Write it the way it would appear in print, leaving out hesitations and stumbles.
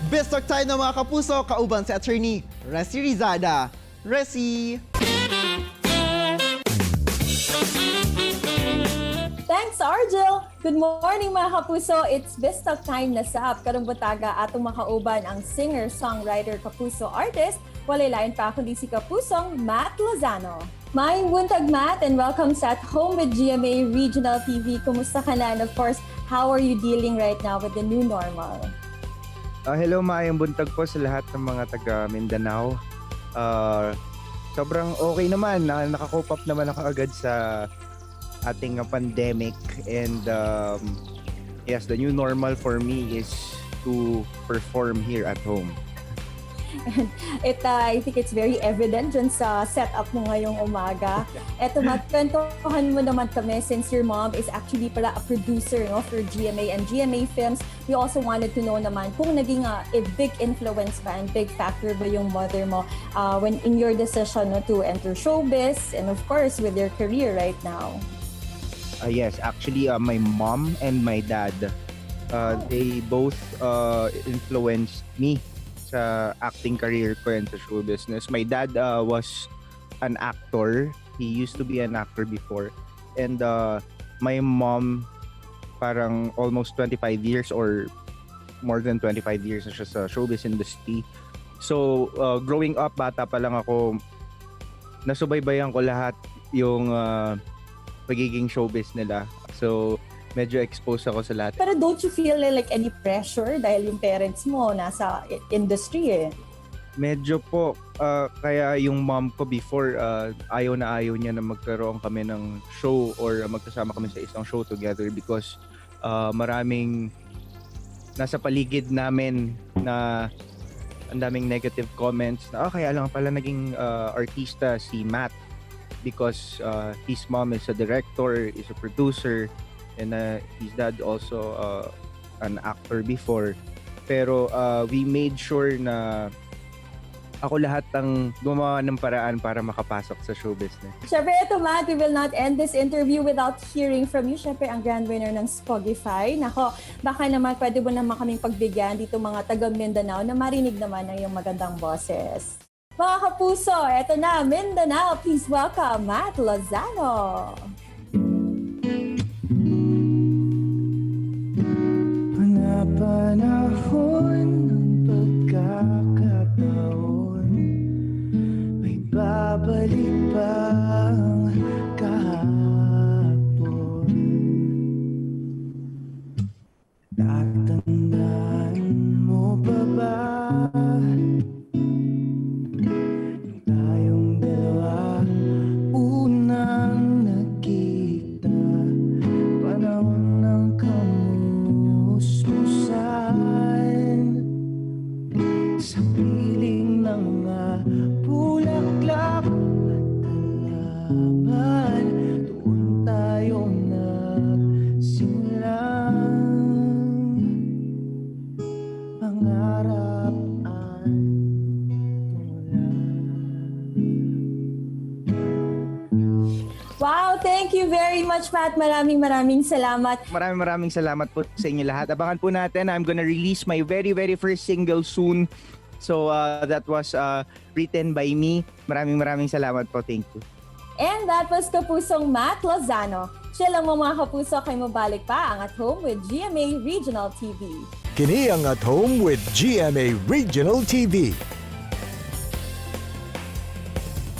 Bistok tayo ng mga kapuso, kauban si Attorney Resi Rizada. Resi! Thanks, Argel! Good morning mga kapuso! It's Bistok time na sa karong butaga atong makauban ang singer, songwriter, kapuso artist. Walay lain pa kundi si kapusong Matt Lozano. Maayong buntag, Matt, and welcome sa At Home with GMA Regional TV. Kumusta ka na? And of course, how are you dealing right now with the new normal? Hello, maayong buntag po sa lahat ng mga taga Mindanao. Sobrang okay naman. Nakakope up naman ako agad sa ating pandemic. And yes, the new normal for me is to perform here at home. And I think it's very evident dyan sa setup mo ngayong umaga. Eto, matwentuhan mo naman kami since your mom is actually pala a producer, no, for GMA and GMA Films. We also wanted to know naman kung naging a big influence ba and big factor ba yung mother mo when in your decision, no, to enter showbiz and of course with your career right now. Yes, actually my mom and my dad, they both influenced me sa acting career ko and sa show business. My dad was an actor. He used to be an actor before. And my mom, parang almost 25 years or more than 25 years na siya sa showbiz industry. So, growing up, bata pa lang ako, nasubaybayan ko lahat yung pagiging showbiz nila. So, medyo exposed ako sa lahat. Pero don't you feel like any pressure dahil yung parents mo nasa industry eh? Medyo po. Kaya yung mom ko before, ayaw niya na magkaroon kami ng show or magkasama kami sa isang show together because maraming nasa paligid namin na ang daming negative comments na kaya lang pala naging artista si Matt because his mom is a director, is a producer, and his dad also an actor before. Pero we made sure na ako lahat ang gumawa ng paraan para makapasok sa show business. Siyempre, ito Matt, we will not end this interview without hearing from you. Siyempre, ang grand winner ng Spogify. Nako, baka naman pwede mo naman kaming pagbigyan dito mga taga Mindanao na marinig naman ang iyong magandang boses. Mga kapuso, ito na, Mindanao. Please welcome Matt Lozano. Panahon ng pagkakataon, may babalik bang kahapon? Tatandaan mo pa ba nung tayong dalawa unang nagkita? Panahon ng sa piling ng mga bulaklak at halaman, doon tayo nagsimulang pangarap at tula. Wow, thank you very much, Matt. Maraming salamat. Maraming salamat po sa inyo lahat. Abangan po natin. I'm gonna release my very first single soon. So that was written by me. Maraming salamat po. Thank you. And that was kapusong Matt Lozano. Siya lang mga kapuso, kayo mabalik pa ang At Home with GMA Regional TV. Kini ang At Home with GMA Regional TV.